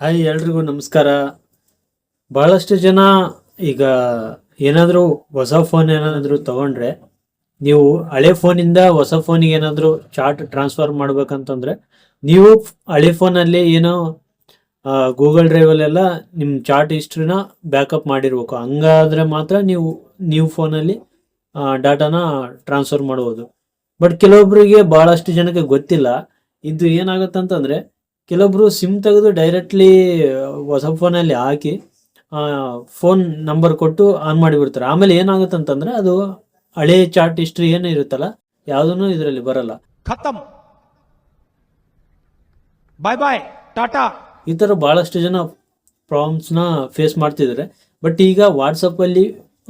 Hi ಎಲ್ರಿಗೂ ನಮಸ್ಕಾರ. ಬಹಳಷ್ಟು ಜನ ಈಗ ಏನಾದರೂ ಹೊಸ ಫೋನ್ ಏನಾದರೂ ತಗೊಂಡ್ರೆ, ನೀವು ಹಳೆ ಫೋನಿಂದ ಹೊಸ ಫೋನಿಗೆ ಏನಾದರೂ ಚಾರ್ಟ್ ಟ್ರಾನ್ಸ್ಫರ್ ಮಾಡ್ಬೇಕಂತಂದ್ರೆ ನೀವು ಹಳೆ ಫೋನಲ್ಲಿ ಏನೋ ಗೂಗಲ್ ಡ್ರೈವಲ್ಲೆಲ್ಲ ನಿಮ್ಮ ಚಾರ್ಟ್ ಹಿಸ್ಟ್ರಿನ ಬ್ಯಾಕಪ್ ಮಾಡಿರ್ಬೇಕು. ಹಂಗಾದ್ರೆ ಮಾತ್ರ ನೀವು ನ್ಯೂ ಫೋನಲ್ಲಿ ಡಾಟಾನ ಟ್ರಾನ್ಸ್ಫರ್ ಮಾಡ್ಬೋದು. ಬಟ್ ಕೆಲವೊಬ್ಬರಿಗೆ ಭಾಳಷ್ಟು ಜನಕ್ಕೆ ಗೊತ್ತಿಲ್ಲ. ಇದು ಏನಾಗುತ್ತಂತಂದರೆ, ಕೆಲವೊಬ್ರು ಸಿಮ್ ತೆಗೆದು ಡೈರೆಕ್ಟ್ಲಿ ಹೊಸ ಫೋನಲ್ಲಿ ಹಾಕಿ ಫೋನ್ ನಂಬರ್ ಕೊಟ್ಟು ಆನ್ ಮಾಡಿಬಿಡ್ತಾರೆ. ಆಮೇಲೆ ಏನಾಗುತ್ತಂತಂದ್ರೆ ಅದು ಹಳೆ ಚಾರ್ಟ್ ಹಿಸ್ಟ್ರಿ ಏನು ಇರುತ್ತಲ್ಲ, ಯಾವುದೂ ಇದರಲ್ಲಿ ಬರಲ್ಲ. ಖತಮ್, ಬಾಯ್ ಬಾಯ್, ಟಾಟಾ. ಈ ಥರ ಭಾಳಷ್ಟು ಜನ ಪ್ರಾಬ್ಲಮ್ಸ್ನ ಫೇಸ್ ಮಾಡ್ತಿದ್ದಾರೆ. ಬಟ್ ಈಗ ವಾಟ್ಸಪ್ಪಲ್ಲಿ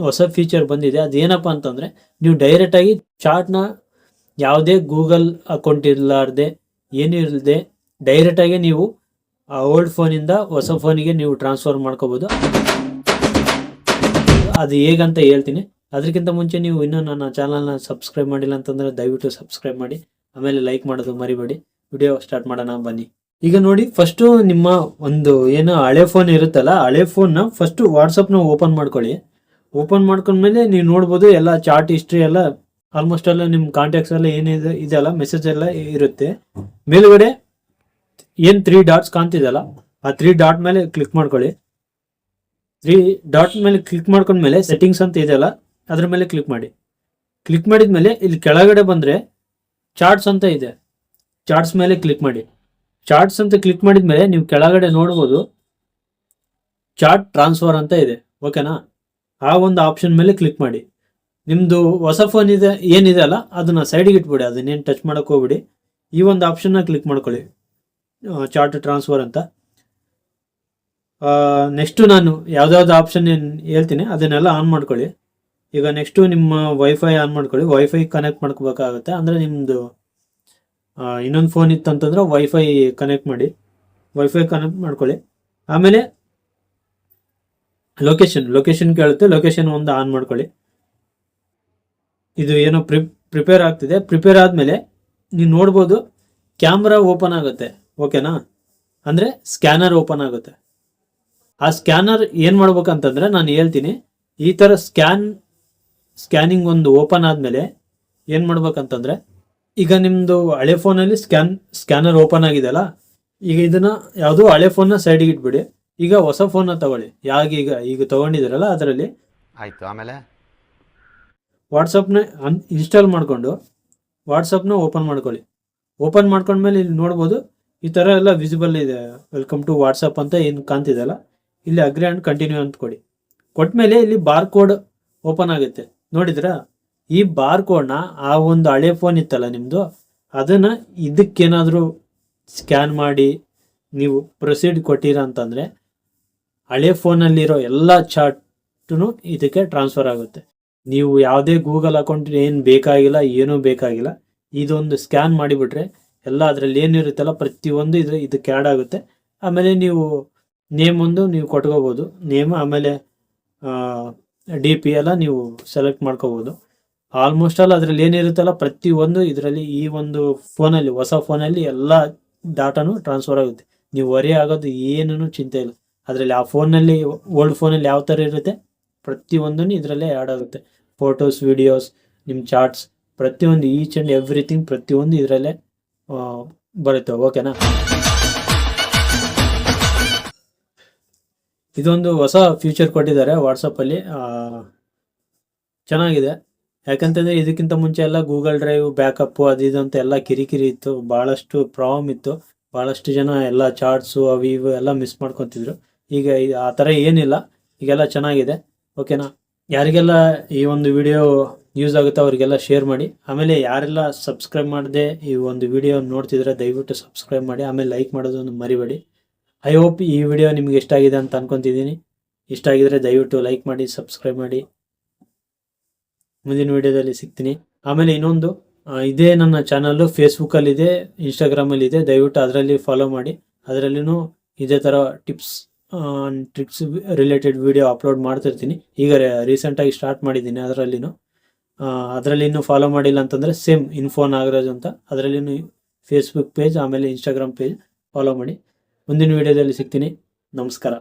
ಹೊಸ ಫೀಚರ್ ಬಂದಿದೆ. ಅದೇನಪ್ಪ ಅಂತಂದರೆ, ನೀವು ಡೈರೆಕ್ಟಾಗಿ ಚಾರ್ಟ್ನ ಯಾವುದೇ ಗೂಗಲ್ ಅಕೌಂಟ್ ಇರಲಾರ್ದೆ ಏನೂ ಇರದೆ ಡೈರೆಕ್ಟಾಗಿ ನೀವು ಓಲ್ಡ್ ಫೋನಿಂದ ಹೊಸ ಫೋನಿಗೆ ನೀವು ಟ್ರಾನ್ಸ್ಫರ್ ಮಾಡ್ಕೋಬೋದು. ಅದು ಹೇಗಂತ ಹೇಳ್ತೀನಿ. ಅದಕ್ಕಿಂತ ಮುಂಚೆ ನೀವು ಇನ್ನೂ ನನ್ನ ಚಾನಲ್ನ ಸಬ್ಸ್ಕ್ರೈಬ್ ಮಾಡಿಲ್ಲ ಅಂತಂದರೆ ದಯವಿಟ್ಟು ಸಬ್ಸ್ಕ್ರೈಬ್ ಮಾಡಿ, ಆಮೇಲೆ ಲೈಕ್ ಮಾಡೋದು ಮರಿಬೇಡಿ. ವಿಡಿಯೋ ಸ್ಟಾರ್ಟ್ ಮಾಡೋಣ ಬನ್ನಿ. ಈಗ ನೋಡಿ, ಫಸ್ಟು ನಿಮ್ಮ ಒಂದು ಏನು ಹಳೆ ಫೋನ್ ಇರುತ್ತಲ್ಲ, ಹಳೆ ಫೋನ್ನ ಫಸ್ಟು ವಾಟ್ಸಪ್ನ ಓಪನ್ ಮಾಡ್ಕೊಳ್ಳಿ. ಓಪನ್ ಮಾಡ್ಕೊಂಡ್ಮೇಲೆ ನೀವು ನೋಡ್ಬೋದು ಎಲ್ಲ ಚಾರ್ಟ್ ಹಿಸ್ಟ್ರಿ ಎಲ್ಲ ಆಲ್ಮೋಸ್ಟ್ ಎಲ್ಲ ನಿಮ್ಮ ಕಾಂಟ್ಯಾಕ್ಟ್ಸ್ ಎಲ್ಲ ಏನಿದೆ ಇದೆಲ್ಲ ಮೆಸೇಜ್ ಎಲ್ಲ ಇರುತ್ತೆ. ಮೇಲುಗಡೆ ಏನು 3 ಡಾಟ್ಸ್ ಕಾಣ್ತಿದೆಯಲ್ಲ, ಆ 3 ಡಾಟ್ ಮೇಲೆ ಕ್ಲಿಕ್ ಮಾಡ್ಕೊಳ್ಳಿ. 3 ಡಾಟ್ ಮೇಲೆ ಕ್ಲಿಕ್ ಮಾಡ್ಕೊಂಡ್ಮೇಲೆ ಸೆಟ್ಟಿಂಗ್ಸ್ ಅಂತ ಇದೆಯಲ್ಲ, ಅದ್ರ ಮೇಲೆ ಕ್ಲಿಕ್ ಮಾಡಿ. ಕ್ಲಿಕ್ ಮಾಡಿದ್ಮೇಲೆ ಇಲ್ಲಿ ಕೆಳಗಡೆ ಬಂದರೆ ಚಾರ್ಟ್ಸ್ ಅಂತ ಇದೆ, ಚಾರ್ಟ್ಸ್ ಮೇಲೆ ಕ್ಲಿಕ್ ಮಾಡಿ. ಚಾರ್ಟ್ಸ್ ಅಂತ ಕ್ಲಿಕ್ ಮಾಡಿದ್ಮೇಲೆ ನೀವು ಕೆಳಗಡೆ ನೋಡ್ಬೋದು ಚಾರ್ಟ್ ಟ್ರಾನ್ಸ್ಫರ್ ಅಂತ ಇದೆ. ಓಕೆನಾ? ಆ ಒಂದು ಆಪ್ಷನ್ ಮೇಲೆ ಕ್ಲಿಕ್ ಮಾಡಿ. ನಿಮ್ಮದು ಹೊಸ ಫೋನ್ ಇದೆ ಏನಿದೆ ಅಲ್ಲ, ಅದನ್ನು ಸೈಡಿಗೆ ಇಟ್ಬಿಡಿ, ಅದನ್ನೇನು ಟಚ್ ಮಾಡೋಕ್ಕೆ ಹೋಗ್ಬಿಡಿ. ಈ ಒಂದು ಆಪ್ಷನ್ನ ಕ್ಲಿಕ್ ಮಾಡ್ಕೊಳ್ಳಿ, ಚಾರ್ಟ್ ಟ್ರಾನ್ಸ್ಫರ್ ಅಂತ. ನೆಕ್ಸ್ಟು ನಾನು ಯಾವುದಾವ್ದು ಆಪ್ಷನ್ ಏನು ಹೇಳ್ತೀನಿ ಅದನ್ನೆಲ್ಲ ಆನ್ ಮಾಡ್ಕೊಳ್ಳಿ. ಈಗ ನೆಕ್ಸ್ಟು ನಿಮ್ಮ ವೈಫೈ ಆನ್ ಮಾಡ್ಕೊಳ್ಳಿ. ವೈಫೈ ಕನೆಕ್ಟ್ ಮಾಡ್ಕೋಬೇಕಾಗುತ್ತೆ. ಅಂದರೆ ನಿಮ್ಮದು ಇನ್ನೊಂದು ಫೋನ್ ಇತ್ತಂತಂದ್ರೆ ವೈಫೈ ಕನೆಕ್ಟ್ ಮಾಡಿ, ವೈಫೈ ಕನೆಕ್ಟ್ ಮಾಡ್ಕೊಳ್ಳಿ. ಆಮೇಲೆ ಲೊಕೇಶನ್ ಕೇಳುತ್ತೆ, ಲೊಕೇಶನ್ ಒಂದು ಆನ್ ಮಾಡ್ಕೊಳ್ಳಿ. ಇದು ಏನೋ ಪ್ರಿಪೇರ್ ಆಗ್ತಿದೆ. ಪ್ರಿಪೇರ್ ಆದಮೇಲೆ ನೀವು ನೋಡ್ಬೋದು ಕ್ಯಾಮ್ರಾ ಓಪನ್ ಆಗುತ್ತೆ. ಓಕೆನಾ? ಅಂದರೆ ಸ್ಕ್ಯಾನರ್ ಓಪನ್ ಆಗುತ್ತೆ. ಆ ಸ್ಕ್ಯಾನರ್ ಏನು ಮಾಡ್ಬೇಕಂತಂದರೆ ನಾನು ಹೇಳ್ತೀನಿ. ಈ ಥರ ಸ್ಕ್ಯಾನಿಂಗ್ ಒಂದು ಓಪನ್ ಆದಮೇಲೆ ಏನು ಮಾಡ್ಬೇಕಂತಂದರೆ, ಈಗ ನಿಮ್ಮದು ಹಳೆ ಫೋನಲ್ಲಿ ಸ್ಕ್ಯಾನರ್ ಓಪನ್ ಆಗಿದೆಯಲ್ಲ, ಈಗ ಇದನ್ನು ಯಾವುದೋ ಹಳೆ ಫೋನ್ನ ಸೈಡಿಗೆ ಇಟ್ಬಿಡಿ. ಈಗ ಹೊಸ ಫೋನ್ನ ತಗೊಳ್ಳಿ. ಈಗ ತೊಗೊಂಡಿದ್ದೀರಲ್ಲ ಅದರಲ್ಲಿ ಆಯಿತು. ಆಮೇಲೆ ವಾಟ್ಸಪ್ನ ಇನ್ಸ್ಟಾಲ್ ಮಾಡಿಕೊಂಡು ವಾಟ್ಸಪ್ನ ಓಪನ್ ಮಾಡ್ಕೊಳ್ಳಿ. ಓಪನ್ ಮಾಡ್ಕೊಂಡ್ಮೇಲೆ ಇಲ್ಲಿ ನೋಡ್ಬೋದು ಈ ಥರ ಎಲ್ಲ ವಿಸಿಬಲ್ ಇದೆ. ವೆಲ್ಕಮ್ ಟು ವಾಟ್ಸಪ್ ಅಂತ ಏನು ಕಾಣ್ತಿದೆಯಲ್ಲ, ಇಲ್ಲಿ ಅಗ್ರಿ ಆ್ಯಂಡ್ ಕಂಟಿನ್ಯೂ ಅಂತ ಕೊಡಿ. ಕೊಟ್ಮೇಲೆ ಇಲ್ಲಿ ಬಾರ್ ಕೋಡ್ ಓಪನ್ ಆಗುತ್ತೆ. ನೋಡಿದ್ರಾ? ಈ ಬಾರ್ ಕೋಡ್ನ ಆ ಒಂದು ಹಳೆ ಫೋನ್ ಇತ್ತಲ್ಲ ನಿಮ್ಮದು, ಅದನ್ನು ಇದಕ್ಕೇನಾದರೂ ಸ್ಕ್ಯಾನ್ ಮಾಡಿ ನೀವು ಪ್ರೊಸೀಡ್ ಕೊಟ್ಟಿರ ಅಂತಂದರೆ ಹಳೆ ಫೋನಲ್ಲಿರೋ ಎಲ್ಲ ಚಾರ್ಟೂ ಇದಕ್ಕೆ ಟ್ರಾನ್ಸ್ಫರ್ ಆಗುತ್ತೆ. ನೀವು ಯಾವುದೇ ಗೂಗಲ್ ಅಕೌಂಟ್ ಏನು ಬೇಕಾಗಿಲ್ಲ, ಏನೂ ಬೇಕಾಗಿಲ್ಲ. ಇದೊಂದು ಸ್ಕ್ಯಾನ್ ಮಾಡಿಬಿಟ್ರೆ ಎಲ್ಲ ಅದರಲ್ಲಿ ಏನಿರುತ್ತಲ್ಲ ಪ್ರತಿಯೊಂದು ಇದಕ್ಕೆ ಆ್ಯಡ್ ಆಗುತ್ತೆ. ಆಮೇಲೆ ನೀವು ನೇಮ್ ಒಂದು ನೀವು ಕೊಟ್ಕೋಬೋದು, ನೇಮ್. ಆಮೇಲೆ DP ಎಲ್ಲ ನೀವು ಸೆಲೆಕ್ಟ್ ಮಾಡ್ಕೋಬೋದು. ಆಲ್ಮೋಸ್ಟ್ ಆಲ್ ಅದರಲ್ಲಿ ಏನಿರುತ್ತಲ್ಲ ಪ್ರತಿಯೊಂದು ಇದರಲ್ಲಿ ಈ ಒಂದು ಫೋನಲ್ಲಿ, ಹೊಸ ಫೋನಲ್ಲಿ ಎಲ್ಲ ಡಾಟಾನು ಟ್ರಾನ್ಸ್ಫರ್ ಆಗುತ್ತೆ. ನೀವು ವರಿ ಆಗೋದು ಏನೂ ಚಿಂತೆ ಇಲ್ಲ. ಅದರಲ್ಲಿ ಆ ಫೋನಲ್ಲಿ, ಓಲ್ಡ್ ಫೋನಲ್ಲಿ ಯಾವ ಥರ ಇರುತ್ತೆ ಪ್ರತಿಯೊಂದೂ ಇದರಲ್ಲೇ ಆ್ಯಡ್ ಆಗುತ್ತೆ. ಫೋಟೋಸ್, ವಿಡಿಯೋಸ್, ನಿಮ್ಮ ಚಾರ್ಟ್ಸ್ ಪ್ರತಿಯೊಂದು, ಈಚ್ ಆ್ಯಂಡ್ ಎವ್ರಿಥಿಂಗ್ ಪ್ರತಿಯೊಂದು ಇದರಲ್ಲೇ ಬರುತ್ತೆ. ಓಕೆನಾ? ಇದೊಂದು ಹೊಸ ಫ್ಯೂಚರ್ ಕೊಟ್ಟಿದ್ದಾರೆ ವಾಟ್ಸಪ್ಪಲ್ಲಿ, ಚೆನ್ನಾಗಿದೆ. ಯಾಕಂತಂದರೆ ಇದಕ್ಕಿಂತ ಮುಂಚೆ ಎಲ್ಲ ಗೂಗಲ್ ಡ್ರೈವ್ ಬ್ಯಾಕಪ್ಪು ಅದು ಇದು ಅಂತ ಎಲ್ಲ ಕಿರಿಕಿರಿ ಇತ್ತು, ಭಾಳಷ್ಟು ಪ್ರಾಬ್ಲಮ್ ಇತ್ತು. ಭಾಳಷ್ಟು ಜನ ಎಲ್ಲ ಚಾರ್ಟ್ಸು ಅವು ಇವು ಎಲ್ಲ ಮಿಸ್ ಮಾಡ್ಕೊತಿದ್ರು. ಈಗ ಆ ಥರ ಏನಿಲ್ಲ, ಈಗೆಲ್ಲ ಚೆನ್ನಾಗಿದೆ. ಓಕೆನಾ? ಯಾರಿಗೆಲ್ಲ ಈ ಒಂದು ವಿಡಿಯೋ ಯೂಸ್ ಆಗುತ್ತೆ ಅವರಿಗೆಲ್ಲ ಶೇರ್ ಮಾಡಿ. ಆಮೇಲೆ ಯಾರೆಲ್ಲ ಸಬ್ಸ್ಕ್ರೈಬ್ ಮಾಡದೆ ಈ ಒಂದು ವಿಡಿಯೋ ನೋಡ್ತಿದ್ರೆ ದಯವಿಟ್ಟು ಸಬ್ಸ್ಕ್ರೈಬ್ ಮಾಡಿ, ಆಮೇಲೆ ಲೈಕ್ ಮಾಡೋದನ್ನು ಮರಿಬೇಡಿ. ಐ ಹೋಪ್ ಈ ವಿಡಿಯೋ ನಿಮ್ಗೆ ಇಷ್ಟ ಆಗಿದೆ ಅಂತ ಅನ್ಕೊತಿದ್ದೀನಿ. ಇಷ್ಟ ಆಗಿದರೆ ದಯವಿಟ್ಟು ಲೈಕ್ ಮಾಡಿ, ಸಬ್ಸ್ಕ್ರೈಬ್ ಮಾಡಿ. ಮುಂದಿನ ವಿಡಿಯೋದಲ್ಲಿ ಸಿಗ್ತೀನಿ. ಆಮೇಲೆ ಇನ್ನೊಂದು, ಇದೇ ನನ್ನ ಚಾನಲ್ಲು ಫೇಸ್ಬುಕ್ಕಲ್ಲಿದೆ, ಇನ್ಸ್ಟಾಗ್ರಾಮಲ್ಲಿದೆ. ದಯವಿಟ್ಟು ಅದರಲ್ಲಿ ಫಾಲೋ ಮಾಡಿ. ಅದರಲ್ಲಿನೂ ಇದೇ ಥರ tips tricks related video upload ಮಾಡ್ತಿರ್ತೀನಿ. ಈಗ ರೀಸೆಂಟಾಗಿ ಸ್ಟಾರ್ಟ್ ಮಾಡಿದ್ದೀನಿ ಅದರಲ್ಲಿ ಇನ್ನೂ ಫಾಲೋ ಮಾಡಿಲ್ಲ ಅಂತಂದರೆ ಸೇಮ್ ಇನ್ಫೋ ನಾಗರಾಜ್ ಅಂತ ಅದರಲ್ಲಿನೂ ಫೇಸ್ಬುಕ್ ಪೇಜ್ ಆಮೇಲೆ ಇನ್ಸ್ಟಾಗ್ರಾಮ್ ಪೇಜ್ ಫಾಲೋ ಮಾಡಿ. ಮುಂದಿನ ವಿಡಿಯೋದಲ್ಲಿ ಸಿಗ್ತೀನಿ. ನಮಸ್ಕಾರ.